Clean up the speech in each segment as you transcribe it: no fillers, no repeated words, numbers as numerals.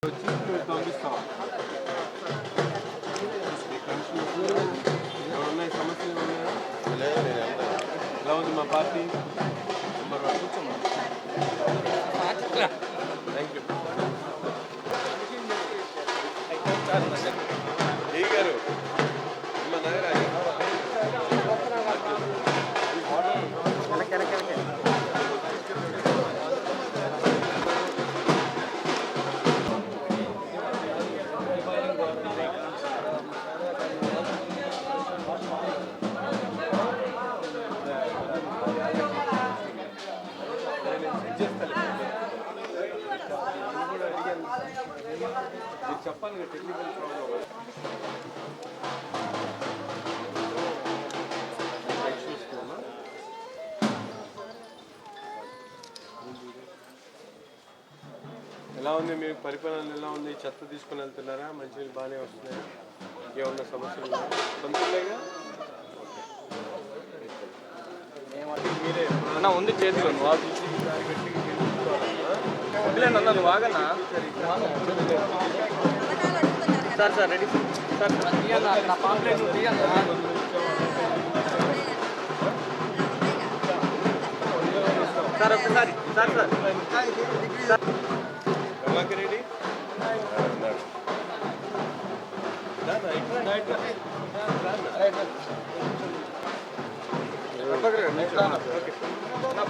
వచ్చి మేము పంపిస్తాం. ఉన్నాయి సమస్యలు ఉన్నాయా? ఎలా ఉంది మా పార్టీ? నెంబర్ 1 కూర్చోమ్మా. Thank you. ఏ గారు మా నాగరాజు చెప్పాలి టెక్నికల్ ప్రాబ్లం. ఎలా ఉంది మీ పరిపాలన? ఎలా ఉంది? చెత్త తీసుకుని వెళ్తున్నారా? మంచినీళ్ళు బాగానే వస్తున్నాయా? ఏమన్నా సమస్యలు ఉన్నాయా? సొంతలేగా మీరే అన్న ఉంది చేతిలో అన్నారు వాగన్నా సార్. Sir ready sir. నా పాంప్లెట్ సార్ ఒకసారి sir. Sir Prabhakar Reddy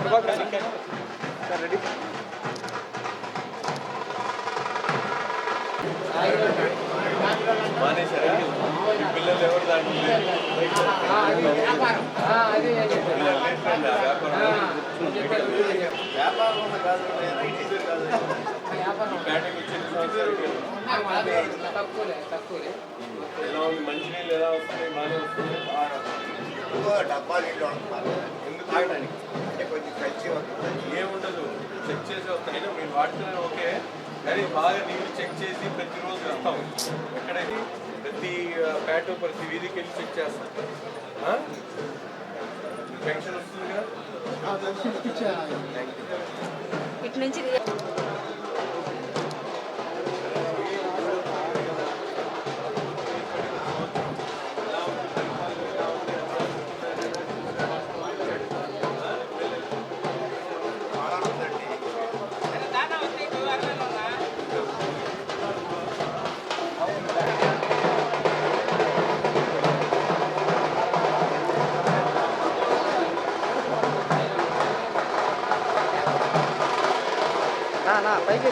Prabhakar Reddy sir ready. మానేశారా? మీ పిల్లలు ఎవరు దాంట్లో ఎలా ఉంది? మంచినీళ్ళు ఎలా వస్తున్నాయి? బాగానే వస్తున్నాయి. ఏముండదు, చెక్ చేసి వస్తాయి. మీరు వాడుతున్నారు ఓకే, కానీ బాగా నీళ్ళు చెక్ చేసి ప్రతిరోజు వస్తాం. ఎక్కడైతే ప్రతి ప్యాటు ప్రతి వీధికి వెళ్ళి చెక్ చేస్తాం. పెన్షన్ వస్తుందిగా. ఇటు నుంచి పైకి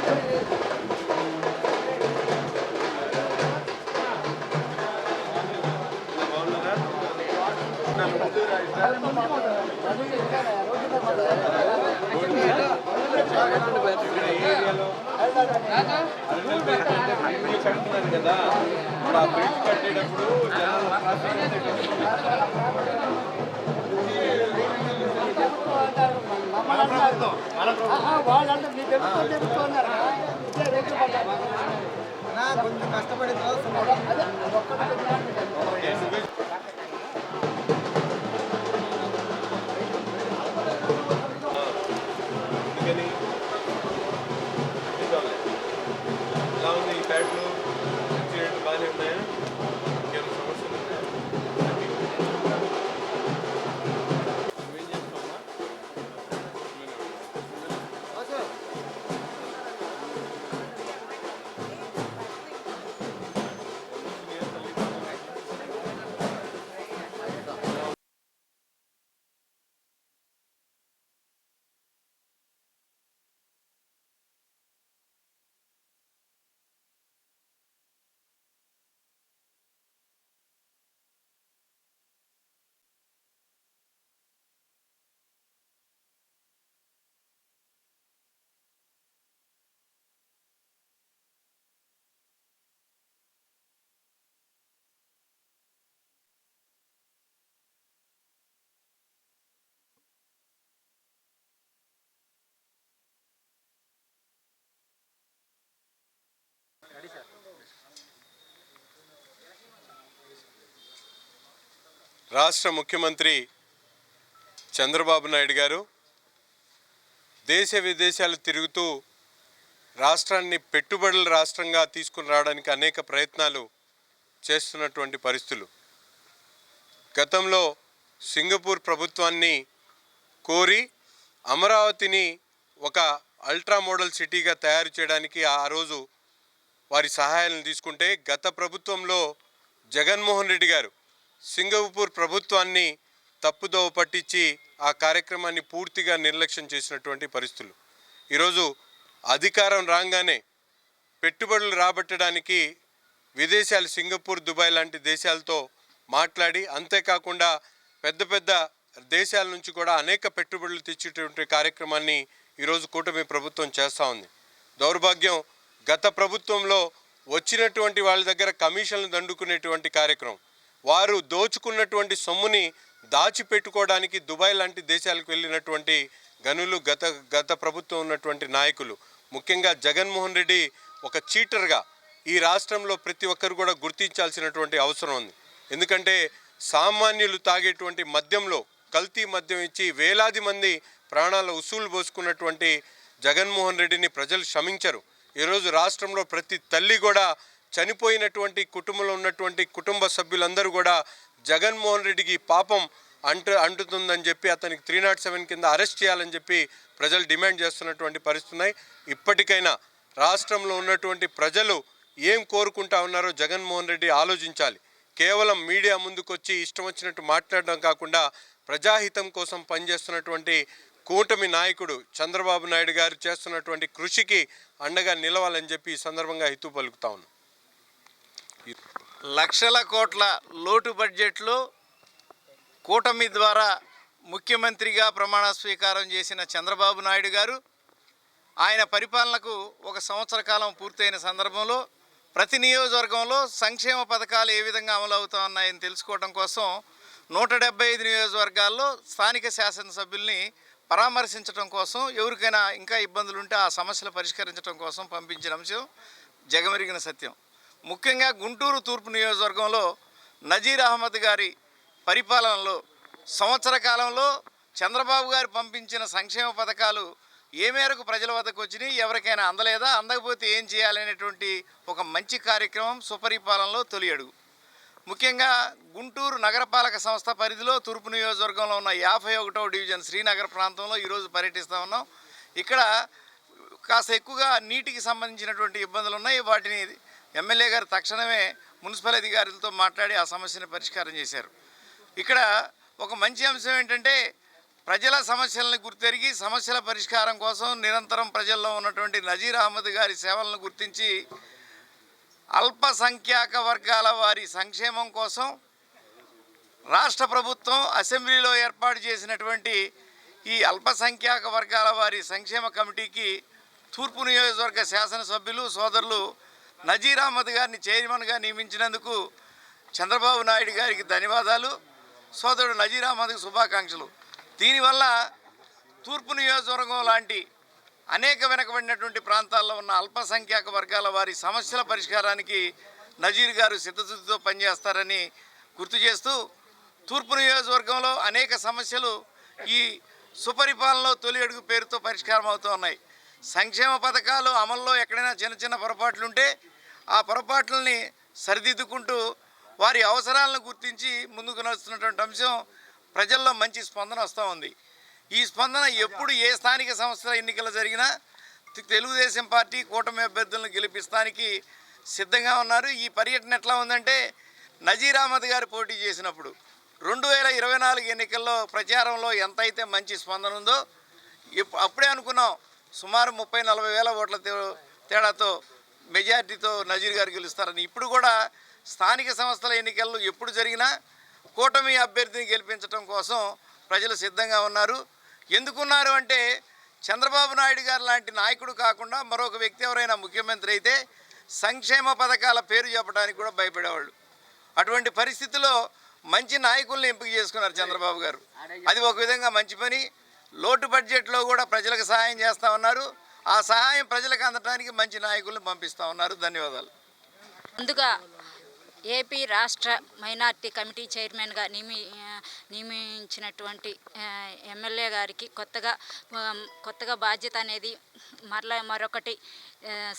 కడుతున్నారు కదా, ఇప్పుడు ఆ బ్రిడ్జ్ కట్టేటప్పుడు కొంచెం కష్టపడి ఎలా ఉంది? ఈ ప్యాడ్లు రేట్లు బాగానే ఉన్నాయా? ఇంకేమైనా సమస్యలు ఉన్నాయా? నువ్వేం చేస్తావమ్మా? రాష్ట్ర ముఖ్యమంత్రి చంద్రబాబు నాయుడు గారు దేశ విదేశాలు తిరుగుతూ రాష్ట్రాన్ని పెట్టుబడుల రాష్ట్రంగా తీసుకుని రావడానికి అనేక ప్రయత్నాలు చేస్తున్నటువంటి పరిస్థితులు. గతంలో సింగపూర్ ప్రభుత్వాన్ని కోరి అమరావతిని ఒక అల్ట్రా మోడల్ సిటీగా తయారు చేయడానికి ఆ రోజు వారి సహాయాలను తీసుకుంటే, గత ప్రభుత్వంలో జగన్మోహన్ రెడ్డి గారు సింగపూర్ ప్రభుత్వాన్ని తప్పుదోవ పట్టించి ఆ కార్యక్రమాన్ని పూర్తిగా నిర్లక్ష్యం చేసినటువంటి పరిస్థితులు. ఈరోజు అధికారం రాగానే పెట్టుబడులు రాబట్టడానికి విదేశాలు సింగపూర్, దుబాయ్ లాంటి దేశాలతో మాట్లాడి, అంతేకాకుండా పెద్ద పెద్ద దేశాల నుంచి కూడా అనేక పెట్టుబడులు తెచ్చేటువంటి కార్యక్రమాన్ని ఈరోజు కూటమి ప్రభుత్వం చేస్తూ ఉంది. దౌర్భాగ్యం, గత ప్రభుత్వంలో వచ్చినటువంటి వాళ్ళ దగ్గర కమిషన్లు దండుకునేటువంటి కార్యక్రమం, వారు దోచుకున్నటువంటి సొమ్ముని దాచిపెట్టుకోవడానికి దుబాయ్ లాంటి దేశాలకు వెళ్ళినటువంటి గనులు గత ప్రభుత్వం ఉన్నటువంటి నాయకులు, ముఖ్యంగా జగన్మోహన్ రెడ్డి ఒక చీటర్గా ఈ రాష్ట్రంలో ప్రతి ఒక్కరు కూడా గుర్తించాల్సినటువంటి అవసరం ఉంది. ఎందుకంటే సామాన్యులు తాగేటువంటి మద్యంలో కల్తీ మద్యం ఇచ్చి వేలాది మంది ప్రాణాల ఉసూలు పోసుకున్నటువంటి జగన్మోహన్ రెడ్డిని ప్రజలు క్షమించరు. ఈరోజు రాష్ట్రంలో ప్రతి తల్లి కూడా చనిపోయినటువంటి కుటుంబంలో ఉన్నటువంటి కుటుంబ సభ్యులందరూ కూడా జగన్మోహన్ రెడ్డికి పాపం అంటుతుందని చెప్పి అతనికి 307 కింద అరెస్ట్ చేయాలని చెప్పి ప్రజలు డిమాండ్ చేస్తున్నటువంటి పరిస్థితి ఉన్నాయి. ఇప్పటికైనా రాష్ట్రంలో ఉన్నటువంటి ప్రజలు ఏం కోరుకుంటా ఉన్నారో జగన్మోహన్ రెడ్డి ఆలోచించాలి. కేవలం మీడియా ముందుకొచ్చి ఇష్టం వచ్చినట్టు మాట్లాడడం కాకుండా ప్రజాహితం కోసం పనిచేస్తున్నటువంటి కూటమి నాయకుడు చంద్రబాబు నాయుడు గారు చేస్తున్నటువంటి కృషికి అండగా నిలవాలని చెప్పి ఈ సందర్భంగా హితవు పలుకుతా ఉన్నాం. లక్షల కోట్ల లోటు బడ్జెట్లో కూటమి ద్వారా ముఖ్యమంత్రిగా ప్రమాణ స్వీకారం చేసిన చంద్రబాబు నాయుడు గారు ఆయన పరిపాలనకు 1 సంవత్సర కాలం పూర్తయిన సందర్భంలో ప్రతి నియోజకవర్గంలో సంక్షేమ పథకాలు ఏ విధంగా అమలు అవుతా ఉన్నాయని తెలుసుకోవడం కోసం 175 నియోజకవర్గాల్లో స్థానిక శాసనసభ్యుల్ని పరామర్శించడం కోసం, ఎవరికైనా ఇంకా ఇబ్బందులు ఉంటే ఆ సమస్యలు పరిష్కరించడం కోసం పంపించిన అంశం జగమెరిగిన సత్యం. ముఖ్యంగా గుంటూరు తూర్పు నియోజకవర్గంలో నజీర్ అహ్మద్ గారి పరిపాలనలో సంవత్సర కాలంలో చంద్రబాబు గారు పంపించిన సంక్షేమ పథకాలు ఏ మేరకు ప్రజల వద్దకు వచ్చినాయి, ఎవరికైనా అందలేదా, అందకపోతే ఏం చేయాలనేటువంటి ఒక మంచి కార్యక్రమం సుపరిపాలనలో తొలి అడుగు. ముఖ్యంగా గుంటూరు నగరపాలక సంస్థ పరిధిలో తూర్పు నియోజకవర్గంలో ఉన్న 51వ డివిజన్ శ్రీనగర్ ప్రాంతంలో ఈరోజు పర్యటిస్తూ ఉన్నాం. ఇక్కడ కాస్త ఎక్కువగా నీటికి సంబంధించినటువంటి ఇబ్బందులు ఉన్నాయి. వాటిని ఎమ్మెల్యే గారు తక్షణమే మున్సిపల్ అధికారులతో మాట్లాడి ఆ సమస్యను పరిష్కారం చేశారు. ఇక్కడ ఒక మంచి అంశం ఏంటంటే, ప్రజల సమస్యలను గుర్తెరిగి సమస్యల పరిష్కారం కోసం నిరంతరం ప్రజల్లో ఉన్నటువంటి నజీర్ అహ్మద్ గారి సేవలను గుర్తించి అల్పసంఖ్యాక వర్గాల వారి సంక్షేమం కోసం రాష్ట్ర ప్రభుత్వం అసెంబ్లీలో ఏర్పాటు చేసినటువంటి ఈ అల్పసంఖ్యాక వర్గాల వారి సంక్షేమ కమిటీకి తూర్పు నియోజకవర్గ శాసనసభ్యులు సోదరులు నజీర్ అహ్మద్ గారిని చైర్మన్గా నియమించినందుకు చంద్రబాబు నాయుడు గారికి ధన్యవాదాలు, సోదరుడు నజీర్ అహ్మద్కి శుభాకాంక్షలు. దీనివల్ల తూర్పు నియోజకవర్గం లాంటి అనేక వెనకబడినటువంటి ప్రాంతాల్లో ఉన్న అల్పసంఖ్యాక వర్గాల వారి సమస్యల పరిష్కారానికి నజీర్ గారు సిద్ధశుద్ధితో పనిచేస్తారని గుర్తు చేస్తూ, తూర్పు నియోజకవర్గంలో అనేక సమస్యలు ఈ సుపరిపాలనలో తొలి అడుగు పేరుతో పరిష్కారం అవుతూ ఉన్నాయి. సంక్షేమ పథకాలు అమల్లో ఎక్కడైనా చిన్న చిన్న పొరపాట్లుంటే ఆ పొరపాట్లని సరిదిద్దుకుంటూ వారి అవసరాలను గుర్తించి ముందుకు నడుస్తున్నటువంటి అంశం ప్రజల్లో మంచి స్పందన వస్తూ ఉంది. ఈ స్పందన ఎప్పుడు ఏ స్థానిక సంస్థల ఎన్నికలు జరిగినా తెలుగుదేశం పార్టీ కూటమి అభ్యర్థులను గెలిపిస్తానికి సిద్ధంగా ఉన్నారు. ఈ పర్యటన ఎట్లా ఉందంటే, నజీర్ అహ్మద్ గారు పోటీ చేసినప్పుడు 2024 ఎన్నికల్లో ప్రచారంలో ఎంతైతే మంచి స్పందన ఉందో అప్పుడే అనుకున్నాం సుమారు 30-40 వేల ఓట్ల తేడాతో మెజార్టీతో నజీర్ గారు గెలుస్తారని. ఇప్పుడు కూడా స్థానిక సంస్థల ఎన్నికల్లో ఎప్పుడు జరిగినా కూటమి అభ్యర్థిని గెలిపించడం కోసం ప్రజలు సిద్ధంగా ఉన్నారు. ఎందుకున్నారు అంటే, చంద్రబాబు నాయుడు గారు లాంటి నాయకుడు కాకుండా మరొక వ్యక్తి ఎవరైనా ముఖ్యమంత్రి అయితే సంక్షేమ పథకాల పేరు చెప్పడానికి కూడా భయపడేవాళ్ళు. అటువంటి పరిస్థితిలో మంచి నాయకుల్ని ఎంపిక చేసుకున్నారు చంద్రబాబు గారు. అది ఒక విధంగా మంచి పని. లోటు బడ్జెట్లో కూడా ప్రజలకు సహాయం చేస్తూ ఉన్నారు. ఆ సహాయం ప్రజలకు అందడానికి మంచి నాయకుల్ని పంపిస్తూ ఉన్నారు. ధన్యవాదాలు. ముందుగా ఏపీ రాష్ట్ర మైనార్టీ కమిటీ చైర్మన్గా నియమించినటువంటి ఎమ్మెల్యే గారికి కొత్తగా బాధ్యత అనేది మరొకటి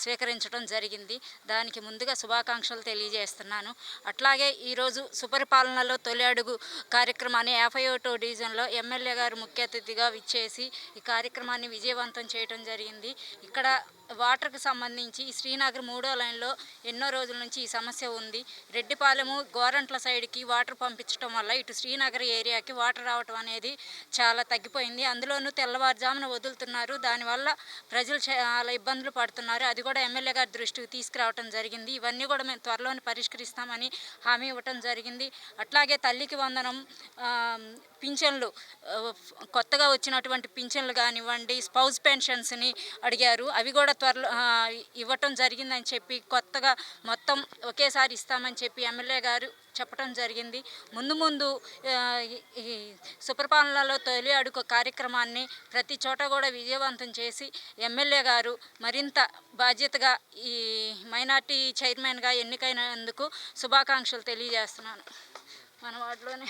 స్వీకరించడం జరిగింది. దానికి ముందుగా శుభాకాంక్షలు తెలియజేస్తున్నాను. అట్లాగే ఈరోజు సుపరిపాలనలో తొలి అడుగు కార్యక్రమాన్ని 51వ డివిజన్లో ఎమ్మెల్యే గారు ముఖ్య అతిథిగా విచ్చేసి ఈ కార్యక్రమాన్ని విజయవంతం చేయడం జరిగింది. ఇక్కడ వాటర్కి సంబంధించి ఈ శ్రీనగర్ 3వ లైన్లో ఎన్నో రోజుల నుంచి ఈ సమస్య ఉంది. రెడ్డిపాలెము గోరంట్ల సైడ్కి వాటర్ పంపించడం వల్ల ఇటు శ్రీనగర్ ఏరియాకి వాటర్ రావటం అనేది చాలా తగ్గిపోయింది. అందులోనూ తెల్లవారుజామున వదులుతున్నారు. దానివల్ల ప్రజలు చాలా ఇబ్బందులు పడుతున్నారు. అది కూడా ఎమ్మెల్యే గారి దృష్టికి తీసుకురావటం జరిగింది. ఇవన్నీ కూడా మేము త్వరలోనే పరిష్కరిస్తామని హామీ ఇవ్వటం జరిగింది. అట్లాగే తల్లికి వందనం పింఛన్లు, కొత్తగా వచ్చినటువంటి పింఛన్లు కానివ్వండి, స్పౌస్ పెన్షన్స్ని అడిగారు. అవి కూడా త్వరలో ఇవ్వటం జరిగిందని చెప్పి కొత్తగా మొత్తం ఒకేసారి ఇస్తామని చెప్పి ఎమ్మెల్యే గారు చెప్పడం జరిగింది. ముందు ఈ సుపరిపాలనలో తొలి అడుగు కార్యక్రమాన్ని ప్రతి చోట కూడా విజయవంతం చేసి ఎమ్మెల్యే గారు మరింత బాధ్యతగా ఈ మైనార్టీ చైర్మన్గా ఎన్నికైనందుకు శుభాకాంక్షలు తెలియజేస్తున్నాను. మన వార్డులోనే